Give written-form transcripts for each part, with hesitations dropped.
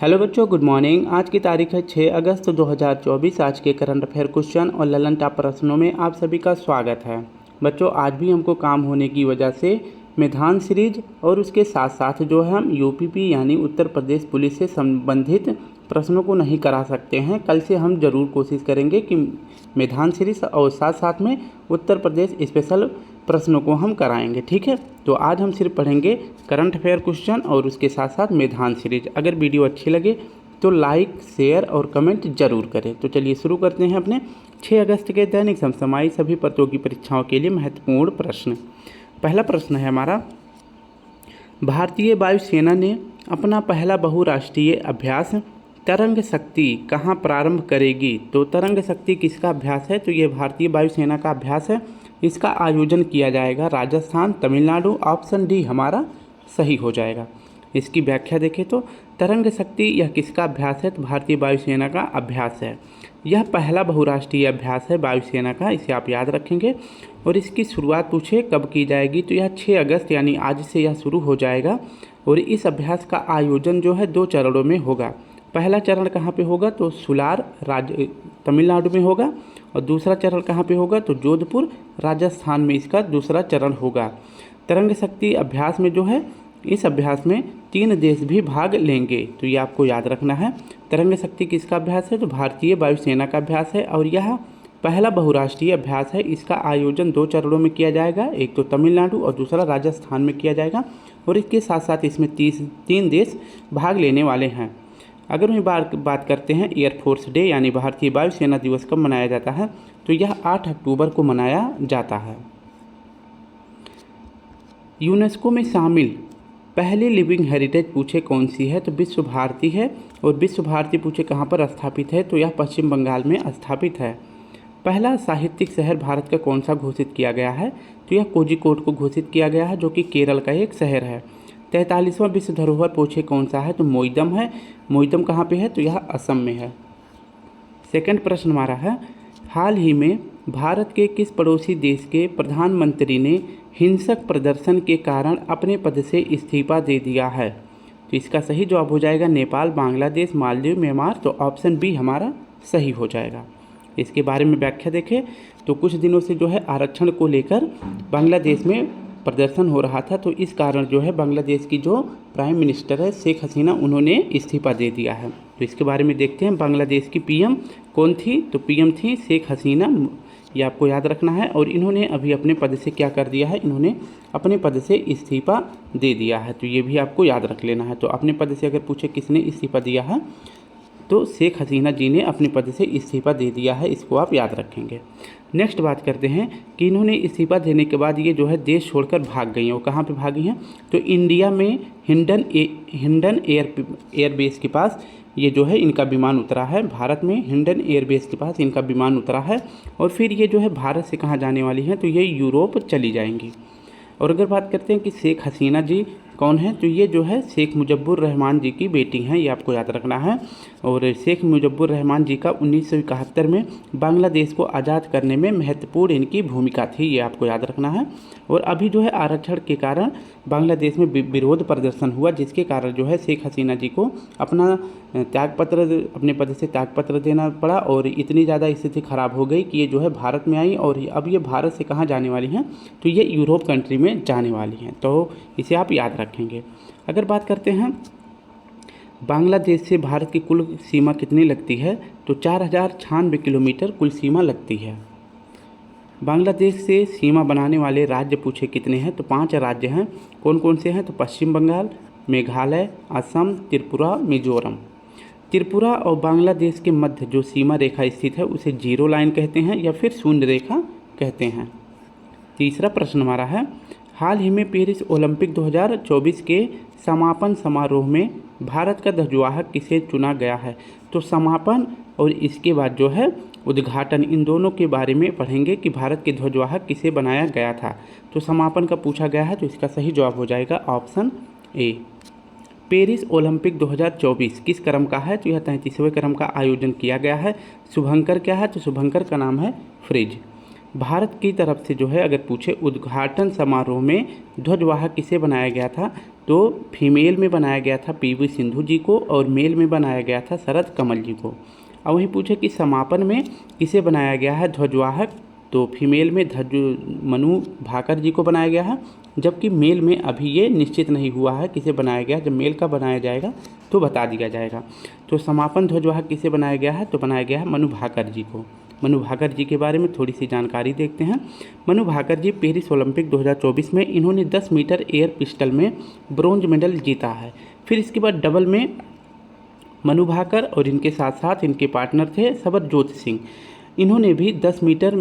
Hello बच्चों, good morning. आज की तारीख है 6 अगस्त 2024। आज के करंट अफेयर क्वेश्चन और ललन टॉप प्रश्नों में आप सभी का स्वागत है। बच्चों, आज भी हमको काम होने की वजह से मैदान सीरीज और उसके साथ साथ जो है हम यूपीपी यानी उत्तर प्रदेश पुलिस से संबंधित प्रश्नों को नहीं करा सकते हैं। कल से हम ज़रूर कोशिश करेंगे कि मैदान सीरीज और साथ साथ में उत्तर प्रदेश स्पेशल प्रश्नों को हम कराएंगे। ठीक है, तो आज हम सिर्फ पढ़ेंगे करंट अफेयर क्वेश्चन और उसके साथ साथ मैदान सीरीज। अगर वीडियो अच्छी लगे तो लाइक, शेयर और कमेंट जरूर करें। तो चलिए शुरू करते हैं अपने 6 अगस्त के दैनिक समसामयिक सभी प्रतियोगी परीक्षाओं के लिए महत्वपूर्ण प्रश्न। पहला प्रश्न है हमारा, भारतीय वायुसेना ने अपना पहला बहुराष्ट्रीय अभ्यास तरंग शक्ति कहाँ प्रारंभ करेगी? तो तरंग शक्ति किसका अभ्यास है? तो ये भारतीय वायुसेना का अभ्यास है। इसका आयोजन किया जाएगा राजस्थान, तमिलनाडु। ऑप्शन डी हमारा सही हो जाएगा। इसकी व्याख्या देखें तो तरंग शक्ति यह किसका अभ्यास है? तो भारतीय वायुसेना का अभ्यास है। यह पहला बहुराष्ट्रीय अभ्यास है वायुसेना का, इसे आप याद रखेंगे। और इसकी शुरुआत पूछे कब की जाएगी? तो यह 6 अगस्त यानी आज से यह शुरू हो जाएगा। और इस अभ्यास का आयोजन जो है 2 चरणों में होगा। पहला चरण कहाँ पे होगा? तो सुलार तमिलनाडु में होगा। और दूसरा चरण कहाँ पे होगा? तो जोधपुर राजस्थान में इसका दूसरा चरण होगा। तरंग शक्ति अभ्यास में जो है, इस अभ्यास में 3 देश भी भाग लेंगे, तो ये आपको याद रखना है। तरंग शक्ति किसका अभ्यास है? तो भारतीय वायुसेना का अभ्यास है और यह पहला बहुराष्ट्रीय अभ्यास है। इसका आयोजन 2 चरणों में किया जाएगा, एक तो तमिलनाडु और दूसरा राजस्थान में किया जाएगा। और इसके साथ साथ इसमें 3 देश भाग लेने वाले हैं। अगर हम बात करते हैं एयरफोर्स डे यानी भारतीय वायुसेना दिवस कब मनाया जाता है? तो यह 8 अक्टूबर को मनाया जाता है। यूनेस्को में शामिल पहली लिविंग हेरिटेज पूछे कौन सी है? तो विश्व भारती है। और विश्व भारती पूछे कहाँ पर स्थापित है? तो यह पश्चिम बंगाल में स्थापित है। पहला साहित्यिक शहर भारत का कौन सा घोषित किया गया है? तो यह कोझिकोड को घोषित किया गया है, जो कि केरल का एक शहर है। 43वां विश्व धरोहर पूछे कौन सा है? तो मोइदम है। मोइदम कहाँ पे है? तो यह असम में है। सेकंड प्रश्न हमारा है, हाल ही में भारत के किस पड़ोसी देश के प्रधानमंत्री ने हिंसक प्रदर्शन के कारण अपने पद से इस्तीफा दे दिया है? तो इसका सही जवाब हो जाएगा नेपाल, बांग्लादेश, मालदीव, म्यांमार। तो ऑप्शन बी हमारा सही हो जाएगा। इसके बारे में व्याख्या देखें तो कुछ दिनों से जो है आरक्षण को लेकर बांग्लादेश में प्रदर्शन हो रहा था, तो इस कारण जो है बांग्लादेश की जो प्राइम मिनिस्टर है शेख हसीना, उन्होंने इस्तीफा दे दिया है। तो इसके बारे में देखते हैं, बांग्लादेश की पीएम कौन थी? तो पीएम थी शेख हसीना, ये आपको याद रखना है। और इन्होंने अभी अपने पद से क्या कर दिया है? इन्होंने अपने पद से इस्तीफा दे दिया है, तो ये भी आपको याद रख लेना है। तो अपने पद से अगर पूछे किसने इस्तीफा दिया है, तो शेख हसीना जी ने अपने पद से इस्तीफा दे दिया है, इसको आप याद रखेंगे। नेक्स्ट बात करते हैं कि इन्होंने इस्तीफा देने के बाद ये जो है देश छोड़कर भाग गई हैं। वो कहाँ पे भागी हैं? तो इंडिया में हिंडन एयरबेस के पास ये जो है इनका विमान उतरा है। भारत में हिंडन एयरबेस के पास इनका विमान उतरा है। और फिर ये जो है भारत से कहाँ जाने वाली हैं? तो ये यूरोप चली जाएंगी। और अगर बात करते हैं कि शेख हसीना जी कौन है, तो ये जो है शेख मुजब्बुर रहमान जी की बेटी हैं, ये आपको याद रखना है। और शेख मुजब्बुर रहमान जी का 1971 में बांग्लादेश को आज़ाद करने में महत्वपूर्ण इनकी भूमिका थी, ये आपको याद रखना है। और अभी जो है आरक्षण के कारण बांग्लादेश में विरोध प्रदर्शन हुआ, जिसके कारण जो है शेख हसीना जी को अपना अपने पद से त्यागपत्र देना पड़ा। और इतनी ज़्यादा स्थिति खराब हो गई कि ये जो है भारत में आई। और अब ये भारत से कहाँ जाने वाली हैं? तो ये यूरोप कंट्री में जाने वाली हैं, तो इसे आप याद रखेंगे। अगर बात करते हैं बांग्लादेश से भारत की कुल सीमा कितनी लगती है? तो 4096 किलोमीटर कुल सीमा लगती है। बांग्लादेश से सीमा बनाने वाले राज्य पूछे कितने हैं? तो 5 राज्य हैं। कौन कौन से हैं? तो पश्चिम बंगाल, मेघालय, असम, त्रिपुरा, मिजोरम। त्रिपुरा और बांग्लादेश के मध्य जो सीमा रेखा स्थित है उसे जीरो लाइन कहते हैं या फिर शून्य रेखा कहते हैं। तीसरा प्रश्न हमारा है, हाल ही में पेरिस ओलंपिक 2024 के समापन समारोह में भारत का ध्वजवाहक किसे चुना गया है? तो समापन और इसके बाद जो है उद्घाटन, इन दोनों के बारे में पढ़ेंगे कि भारत के ध्वजवाहक किसे बनाया गया था। तो समापन का पूछा गया है, तो इसका सही जवाब हो जाएगा ऑप्शन ए। पेरिस ओलंपिक 2024 किस क्रम का है? तो यह 33वें क्रम का आयोजन किया गया है। शुभंकर क्या है? तो शुभंकर का नाम है फ्रिज। भारत की तरफ से जो है अगर पूछे उद्घाटन समारोह में ध्वजवाहक किसे बनाया गया था? तो फीमेल में बनाया गया था पीवी सिंधु जी को और मेल में बनाया गया था शरद कमल जी को। अब वही पूछे कि समापन में किसे बनाया गया है ध्वजवाहक, तो फीमेल में मनु भाकर जी को बनाया गया है, जबकि मेल में अभी ये निश्चित नहीं हुआ है किसे बनाया गया। जब मेल का बनाया जाएगा तो बता दिया जाएगा। तो समापन ध्वजवाहक किसे बनाया गया है, तो बनाया गया है मनु भाकर जी को। मनु भाकर जी के बारे में थोड़ी सी जानकारी देखते हैं। मनु भाकर जी पेरिस ओलंपिक 2024 में इन्होंने 10 मीटर एयर पिस्टल में ब्रोंज मेडल जीता है। फिर इसके बाद डबल में मनु भाकर और इनके साथ साथ इनके पार्टनर थे सबरजोत सिंह, इन्होंने भी 10 मीटर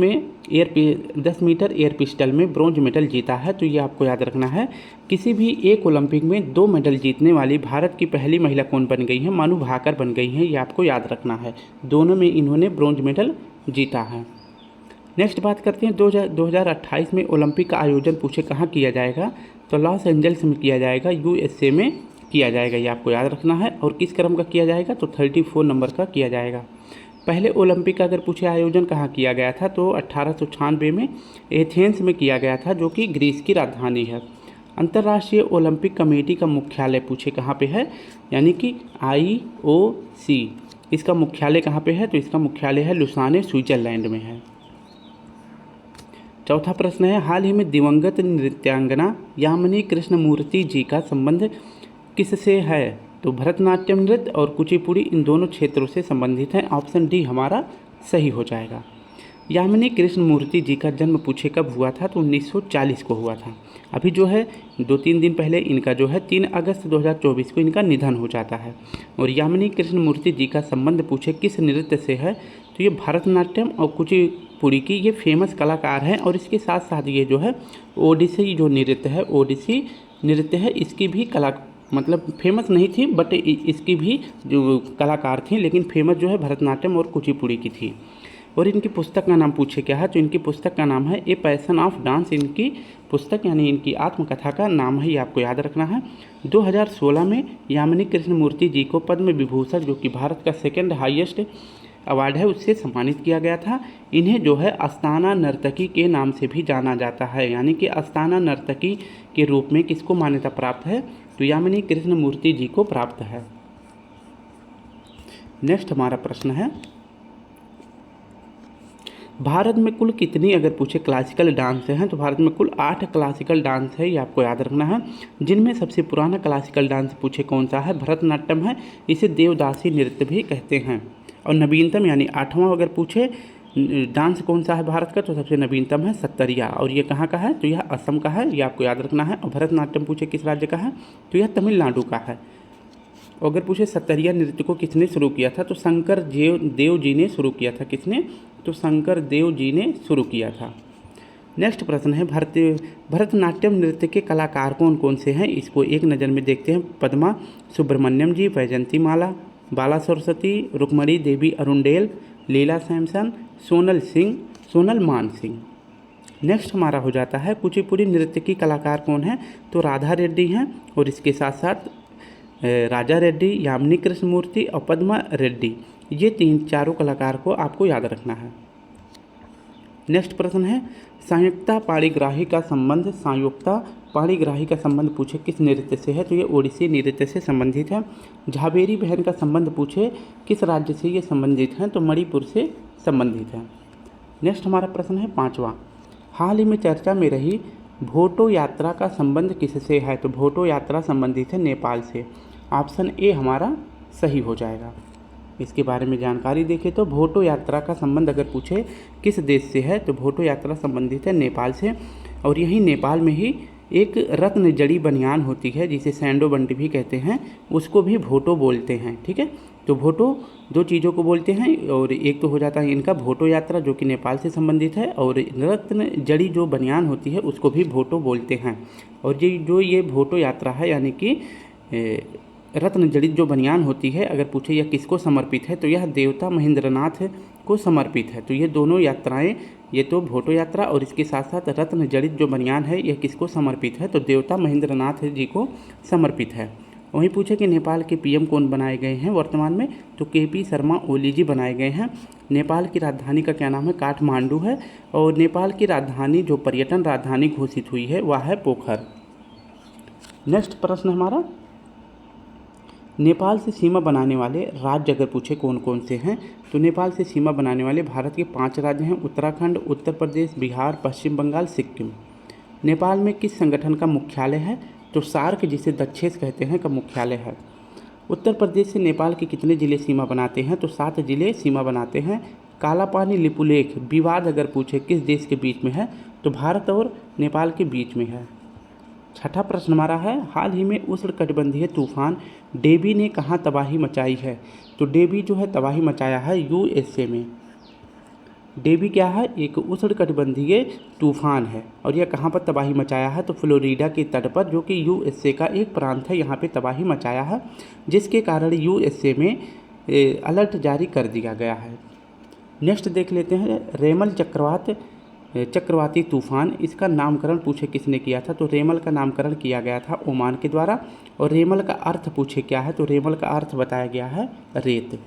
एयर पिस्टल में ब्रोंज मेडल जीता है। तो ये आपको याद रखना है। किसी भी एक ओलंपिक में 2 मेडल जीतने वाली भारत की पहली महिला कौन बन गई है, मनु भाकर बन गई हैं, ये आपको याद रखना है। दोनों में इन्होंने ब्रोंज मेडल जीता है। नेक्स्ट बात करते हैं 2028 में ओलंपिक का आयोजन पूछे कहाँ किया जाएगा, तो लॉस एंजल्स में किया जाएगा, USA में किया जाएगा, ये आपको याद रखना है। और किस क्रम का किया जाएगा, तो 34 नंबर का किया जाएगा। पहले ओलंपिक का अगर पूछे आयोजन कहाँ किया गया था, तो 1896 में एथेंस में किया गया था, जो कि ग्रीस की राजधानी है। अंतर्राष्ट्रीय ओलंपिक कमेटी का मुख्यालय पूछे कहाँ पे है, यानी कि IOC, इसका मुख्यालय कहाँ पे है, तो इसका मुख्यालय है लुसाने, स्विट्जरलैंड में है। चौथा प्रश्न है, हाल ही में दिवंगत नृत्यांगना यामिनी कृष्णमूर्ति जी का संबंध किससे है, तो भरतनाट्यम नृत्य और कुचिपुड़ी इन दोनों क्षेत्रों से संबंधित हैं। ऑप्शन डी हमारा सही हो जाएगा। यामिनी कृष्णमूर्ति जी का जन्म पूछे कब हुआ था, तो 1940 को हुआ था। अभी जो है 2-3 दिन पहले इनका जो है 3 अगस्त 2024 को इनका निधन हो जाता है। और यामिनी कृष्णमूर्ति जी का संबंध पूछे किस नृत्य से है, तो ये भरतनाट्यम और कुचिपुड़ी की ये फेमस कलाकार हैं। और इसके साथ साथ ये जो है ओडिसी जो नृत्य है, ओडिसी नृत्य है, इसकी भी मतलब फेमस नहीं थी, बट इसकी भी जो कलाकार थी, लेकिन फेमस जो है भरतनाट्यम और कुचिपुड़ी की थी। और इनकी पुस्तक का नाम पूछे क्या है, तो इनकी पुस्तक का नाम है ए पैशन ऑफ डांस। इनकी पुस्तक यानी इनकी आत्मकथा का नाम है, ये आपको याद रखना है। 2016 में यामिनी कृष्णमूर्ति जी को पद्म विभूषण, जो कि भारत का सेकंड हाईएस्ट अवार्ड है, उससे सम्मानित किया गया था। इन्हें जो है आस्थाना नर्तकी के नाम से भी जाना जाता है, यानी कि आस्थाना नर्तकी के रूप में किसको मान्यता प्राप्त है, तो यामिनी कृष्णमूर्ति जी को प्राप्त है। नेक्स्ट हमारा प्रश्न है, भारत में कुल कितनी अगर पूछे क्लासिकल डांस हैं, तो भारत में कुल 8 क्लासिकल डांस है, ये आपको याद रखना है। जिनमें सबसे पुराना क्लासिकल डांस पूछे कौन सा है, भरतनाट्यम है, इसे देवदासी नृत्य भी कहते हैं। और नवीनतम यानी 8वां अगर पूछे डांस कौन सा है भारत का, तो सबसे नवीनतम है सत्तरिया। और ये कहाँ का है, तो यह असम का है, ये आपको याद रखना है। और भरतनाट्यम पूछे किस राज्य का है, तो यह तमिलनाडु का है। और अगर पूछे सत्तरिया नृत्य को किसने शुरू किया था, तो शंकर देव जी ने शुरू किया था। किसने, तो शंकर देव जी ने शुरू किया था। नेक्स्ट प्रश्न है, भरतनाट्यम नृत्य के कलाकार कौन कौन से हैं, इसको एक नज़र में देखते हैं। पद्मा सुब्रमण्यम जी, वैजंती माला, बाला सरस्वती, रुक्मणी देवी अरुंडेल, लीला सैमसन, सोनल मान सिंह। नेक्स्ट हमारा हो जाता है कुचिपुड़ी नृत्य की कलाकार कौन है, तो राधा रेड्डी हैं। और इसके साथ साथ राजा रेड्डी, यामिनी कृष्णमूर्ति और पद्मा रेड्डी, ये चारों कलाकार को आपको याद रखना है। नेक्स्ट प्रश्न है, संयुक्ता पाणिग्राही का संबंध पूछे किस नृत्य से है, तो ये ओडिसी नृत्य से संबंधित है। झावेरी बहन का संबंध पूछे किस राज्य से ये संबंधित हैं, तो मणिपुर से संबंधित है। नेक्स्ट हमारा प्रश्न है 5वां, हाल ही में चर्चा में रही भोटो यात्रा का संबंध किससे है, तो भोटो यात्रा संबंधित है नेपाल से। ऑप्शन ए हमारा सही हो जाएगा। इसके बारे में जानकारी देखें तो भोटो यात्रा का संबंध अगर पूछे किस देश से है, तो भोटो यात्रा संबंधित है नेपाल से। और यही नेपाल में ही एक रत्न जड़ी बनियान होती है जिसे सैंडो बंडी भी कहते हैं, उसको भी भोटो बोलते हैं। ठीक है, तो भोटो 2 चीज़ों को बोलते हैं, और एक तो हो जाता है इनका भोटो यात्रा जो कि नेपाल से संबंधित है, और रत्न जड़ी जो बनियान होती है उसको भी भोटो बोलते हैं। और ये भोटो यात्रा है, यानी कि रत्न जड़ित जो बनियान होती है, अगर पूछे यह किसको समर्पित है, तो यह देवता महेंद्रनाथ को समर्पित है। तो ये दोनों यात्राएं, ये तो भोटो यात्रा और इसके साथ साथ रत्न जड़ित जो बनियान है, यह किसको समर्पित है, तो देवता महेंद्रनाथ जी को समर्पित है। वहीं पूछे कि नेपाल के PM कौन बनाए गए हैं वर्तमान में, तो KP शर्मा ओली जी बनाए गए हैं। नेपाल की राजधानी का क्या नाम है, काठमांडू है। और नेपाल की राजधानी जो पर्यटन राजधानी घोषित हुई है वह है पोखर। नेक्स्ट प्रश्न हमारा, नेपाल से सीमा बनाने वाले राज्य अगर पूछे कौन कौन से हैं, तो नेपाल से सीमा बनाने वाले भारत के 5 राज्य हैं, उत्तराखंड, उत्तर प्रदेश, बिहार, पश्चिम बंगाल, सिक्किम। नेपाल में किस संगठन का मुख्यालय है, तो सार्क जिसे दक्षेस कहते हैं का मुख्यालय है। उत्तर प्रदेश से नेपाल के कितने ज़िले सीमा बनाते हैं, तो 7 ज़िले सीमा बनाते हैं। कालापानी लिपुलेख विवाद अगर पूछे किस देश के बीच में है, तो भारत और नेपाल के बीच में है। छठा प्रश्न हमारा है, हाल ही में उष्णकटिबंधीय तूफान डेबी ने कहाँ तबाही मचाई है, तो डेबी जो है तबाही मचाया है यूएसए में। डेबी क्या है, एक उष्णकटिबंधीय तूफान है और यह कहाँ पर तबाही मचाया है, तो फ्लोरिडा के तट पर, जो कि यूएसए का एक प्रांत है, यहाँ पे तबाही मचाया है, जिसके कारण यूएसए में अलर्ट जारी कर दिया गया है। नेक्स्ट देख लेते हैं, रेमल चक्रवाती तूफान, इसका नामकरण पूछे किसने किया था, तो रेमल का नामकरण किया गया था ओमान के द्वारा। और रेमल का अर्थ पूछे क्या है, तो रेमल का अर्थ बताया गया है रेत।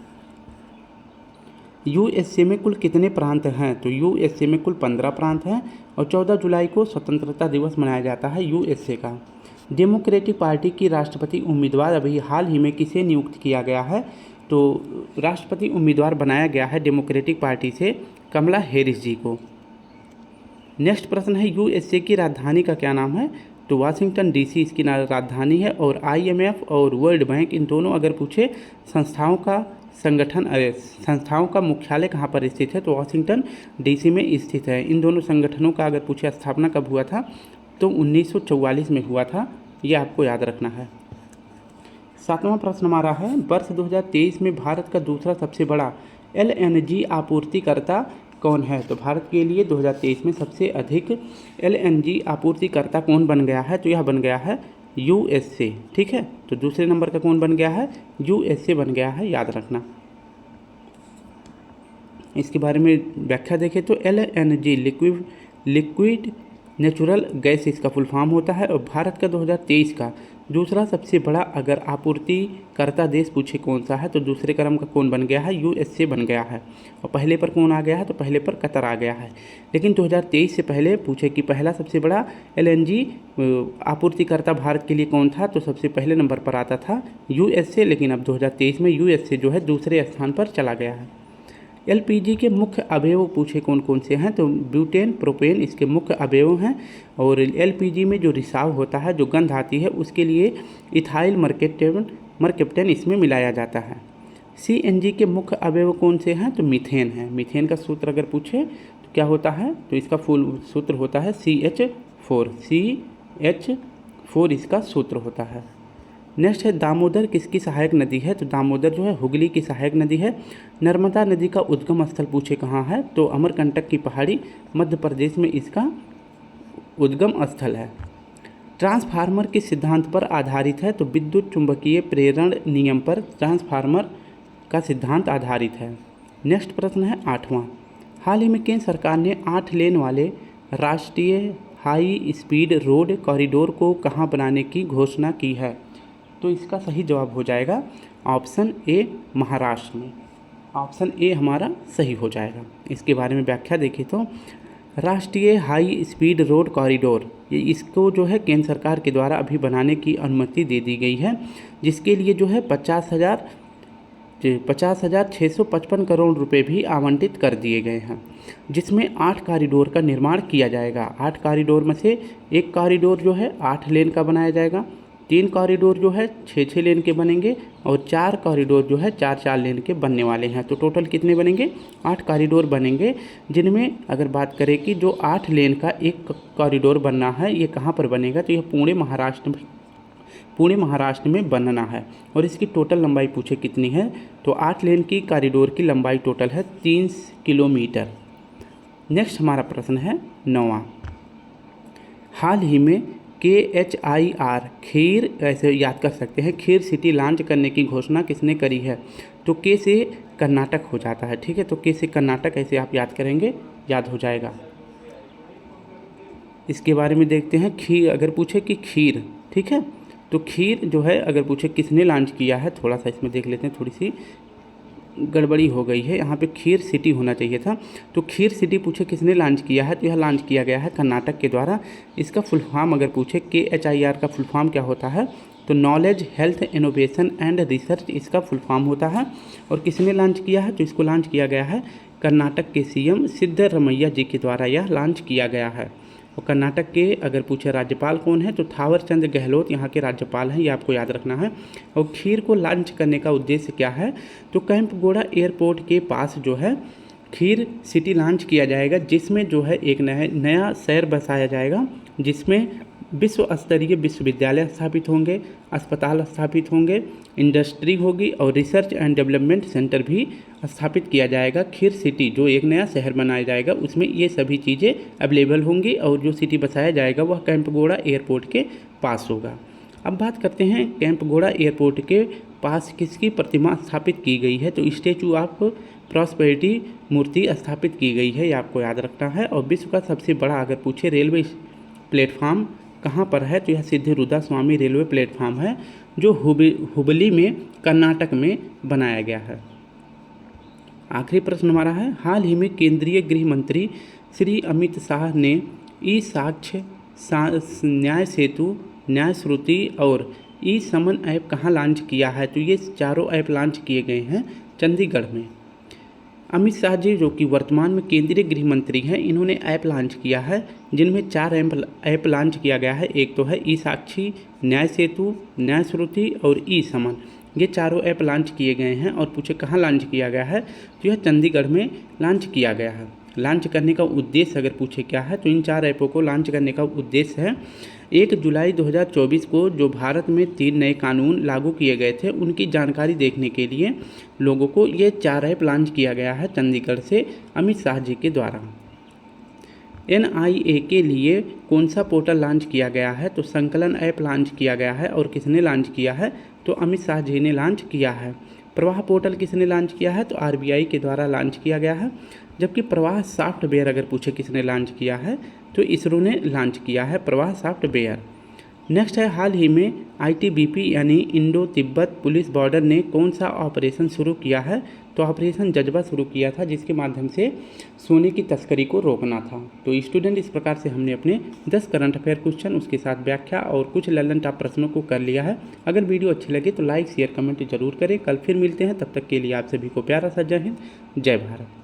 यूएसए में कुल कितने प्रांत हैं, तो यूएसए में कुल 15 प्रांत हैं और 14 जुलाई को स्वतंत्रता दिवस मनाया जाता है यूएसए का। डेमोक्रेटिक पार्टी की राष्ट्रपति उम्मीदवार अभी हाल ही में किसे नियुक्त किया गया है, तो राष्ट्रपति उम्मीदवार बनाया गया है डेमोक्रेटिक पार्टी से कमला हैरिस जी को। नेक्स्ट प्रश्न है, यूएसए की राजधानी का क्या नाम है, तो वाशिंगटन डीसी इसकी राजधानी है। और आईएमएफ और वर्ल्ड बैंक, इन दोनों अगर पूछे संस्थाओं का मुख्यालय कहाँ पर स्थित है, तो वाशिंगटन डीसी में स्थित है। इन दोनों संगठनों का अगर पूछे स्थापना कब हुआ था, तो 1944 में हुआ था, यह आपको याद रखना है। 7वां प्रश्न हमारा है, वर्ष 2023 में भारत का दूसरा सबसे बड़ा एलएनजी आपूर्तिकर्ता कौन है, तो भारत के लिए 2023 में सबसे अधिक एलएनजी आपूर्तिकर्ता कौन बन गया है, तो यह बन गया है यूएसए। ठीक है, तो दूसरे नंबर का कौन बन गया है, यूएसए बन गया है, याद रखना। इसके बारे में व्याख्या देखें तो एलएनजी लिक्विड नेचुरल गैस इसका फुल फॉर्म होता है। और भारत का 2023 का दूसरा सबसे बड़ा अगर आपूर्तिकर्ता देश पूछे कौन सा है, तो दूसरे क्रम का कौन बन गया है, यूएसए बन गया है। और पहले पर कौन आ गया है, तो पहले पर कतर आ गया है। लेकिन 2023 से पहले पूछे कि पहला सबसे बड़ा एलएनजी आपूर्तिकर्ता भारत के लिए कौन था, तो सबसे पहले नंबर पर आता था यूएसए, लेकिन अब 2023 में यूएसए जो है दूसरे स्थान पर चला गया है। एलपीजी के मुख्य अवयव पूछे कौन कौन से हैं, तो ब्यूटेन, प्रोपेन इसके मुख्य अवयव हैं। और एलपीजी में जो रिसाव होता है, जो गंध आती है, उसके लिए इथाइल मरकेप्टेन इसमें मिलाया जाता है। सीएनजी के मुख्य अवयव कौन से हैं, तो मीथेन है। मीथेन का सूत्र अगर पूछे तो क्या होता है, तो इसका फुल सूत्र होता है CH4 इसका सूत्र होता है। नेक्स्ट है, दामोदर किसकी सहायक नदी है, तो दामोदर जो है हुगली की सहायक नदी है। नर्मदा नदी का उद्गम स्थल पूछे कहाँ है, तो अमरकंटक की पहाड़ी मध्य प्रदेश में इसका उद्गम स्थल है। ट्रांसफार्मर किस सिद्धांत पर आधारित है, तो विद्युत चुंबकीय प्रेरण नियम पर ट्रांसफार्मर का सिद्धांत आधारित है। नेक्स्ट प्रश्न है 8वां, हाल ही में केंद्र सरकार ने 8 लेन वाले राष्ट्रीय हाई स्पीड रोड कॉरिडोर को कहाँ बनाने की घोषणा की है, तो इसका सही जवाब हो जाएगा ऑप्शन ए, महाराष्ट्र में। ऑप्शन ए हमारा सही हो जाएगा। इसके बारे में व्याख्या देखें तो राष्ट्रीय हाई स्पीड रोड कॉरिडोर, ये इसको जो है केंद्र सरकार के द्वारा अभी बनाने की अनुमति दे दी गई है, जिसके लिए जो है 50,655 करोड़ रुपए भी आवंटित कर दिए गए हैं, जिसमें 8 कॉरिडोर का निर्माण किया जाएगा। 8 कॉरिडोर में से एक कॉरिडोर जो है 8 लेन का बनाया जाएगा, 3 कॉरिडोर जो है 6-6 लेन के बनेंगे और 4 कॉरिडोर जो है 4-4 लेन के बनने वाले हैं। तो टोटल कितने बनेंगे, 8 कॉरिडोर बनेंगे, जिनमें अगर बात करें कि जो 8 लेन का एक कॉरिडोर बनना है, ये कहाँ पर बनेगा, तो यह पुणे महाराष्ट्र में बनना है। और इसकी टोटल लंबाई पूछे कितनी है, तो 8 लेन की कॉरिडोर की लंबाई टोटल है 3 किलोमीटर। नेक्स्ट हमारा प्रश्न है 9वां, हाल ही में KHIR खीर, ऐसे याद कर सकते हैं, खीर सिटी लॉन्च करने की घोषणा किसने करी है, तो के से कर्नाटक हो जाता है। ठीक है, तो के से कर्नाटक ऐसे आप याद करेंगे, याद हो जाएगा। इसके बारे में देखते हैं, खीर अगर पूछे कि खीर, ठीक है, तो खीर जो है अगर पूछे किसने लॉन्च किया है, थोड़ा सा इसमें देख लेते हैं, थोड़ी सी गड़बड़ी हो गई है, यहाँ पे खीर सिटी होना चाहिए था। तो खीर सिटी पूछे किसने लॉन्च किया है, तो यह लॉन्च किया गया है कर्नाटक के द्वारा। इसका फुल फॉर्म अगर पूछे KHIR का फुल फॉर्म क्या होता है, तो knowledge health innovation and research इसका फुल फॉर्म होता है। और किसने लॉन्च किया है, तो इसको लॉन्च किया गया है कर्नाटक के CM सिद्धरमैया जी के द्वारा यह लॉन्च किया गया है। और कर्नाटक के अगर पूछे राज्यपाल कौन है, तो थावर चंद गहलोत यहाँ के राज्यपाल हैं, ये आपको याद रखना है। और खीर को लॉन्च करने का उद्देश्य क्या है, तो कैंपगोड़ा एयरपोर्ट के पास जो है खीर सिटी लॉन्च किया जाएगा, जिसमें जो है एक नया शहर बसाया जाएगा, जिसमें विश्व स्तरीय विश्वविद्यालय स्थापित होंगे, अस्पताल स्थापित होंगे, इंडस्ट्री होगी और रिसर्च एंड डेवलपमेंट सेंटर भी स्थापित किया जाएगा। खीर सिटी जो एक नया शहर बनाया जाएगा, उसमें ये सभी चीज़ें अवेलेबल होंगी और जो सिटी बसाया जाएगा वह कैंपगोड़ा एयरपोर्ट के पास होगा। अब बात करते हैं कैंपगोड़ा एयरपोर्ट के पास किसकी प्रतिमा स्थापित की गई है, तो स्टैचू ऑफ प्रॉस्पेरिटी मूर्ति स्थापित की गई है, ये आपको याद रखना है। और विश्व का सबसे बड़ा अगर पूछे रेलवे प्लेटफॉर्म कहाँ पर है, तो यह सिद्धिरुदा स्वामी रेलवे प्लेटफॉर्म है, जो हुबली में कर्नाटक में बनाया गया है। आखिरी प्रश्न हमारा है, हाल ही में केंद्रीय गृह मंत्री श्री अमित शाह ने ई साक्ष्य, न्याय सेतु, न्याय श्रुति और ई समन ऐप कहाँ लॉन्च किया है, तो ये चारों ऐप लॉन्च किए गए हैं चंडीगढ़ में। अमित शाह जी जो कि वर्तमान में केंद्रीय गृह मंत्री हैं, इन्होंने ऐप लॉन्च किया है, जिनमें 4 ऐप लॉन्च किया गया है। एक तो है ई साक्षी, न्याय सेतु, न्याय श्रुति और ई समन, ये चारों ऐप लॉन्च किए गए हैं। और पूछे कहाँ लॉन्च किया गया है, तो यह चंडीगढ़ में लॉन्च किया गया है। लॉन्च करने का उद्देश्य अगर पूछे क्या है, तो इन 4 ऐपों को लॉन्च करने का उद्देश्य है 1 जुलाई 2024 को जो भारत में 3 नए कानून लागू किए गए थे, उनकी जानकारी देखने के लिए लोगों को ये 4 ऐप लॉन्च किया गया है चंडीगढ़ से अमित शाह जी के द्वारा। NIA के लिए कौन सा पोर्टल लॉन्च किया गया है, तो संकलन ऐप लॉन्च किया गया है। और किसने लॉन्च किया है, तो अमित शाह जी ने लॉन्च किया है। प्रवाह पोर्टल किसने लॉन्च किया है, तो RBI के द्वारा लॉन्च किया गया है। जबकि प्रवाह सॉफ्टवेयर अगर पूछे किसने लॉन्च किया है, तो इसरो ने लॉन्च किया है प्रवाह सॉफ्टवेयर। नेक्स्ट है, हाल ही में ITBP यानी इंडो तिब्बत पुलिस बॉर्डर ने कौन सा ऑपरेशन शुरू किया है, तो ऑपरेशन जज्बा शुरू किया था, जिसके माध्यम से सोने की तस्करी को रोकना था। तो स्टूडेंट इस प्रकार से हमने अपने 10 करंट अफेयर क्वेश्चन, उसके साथ व्याख्या और कुछ ललन टॉप प्रश्नों को कर लिया है। अगर वीडियो अच्छी लगे तो लाइक शेयर कमेंट जरूर करें। कल फिर मिलते हैं, तब तक के लिए आप सभी को प्यारा सा जय हिंद, जय भारत।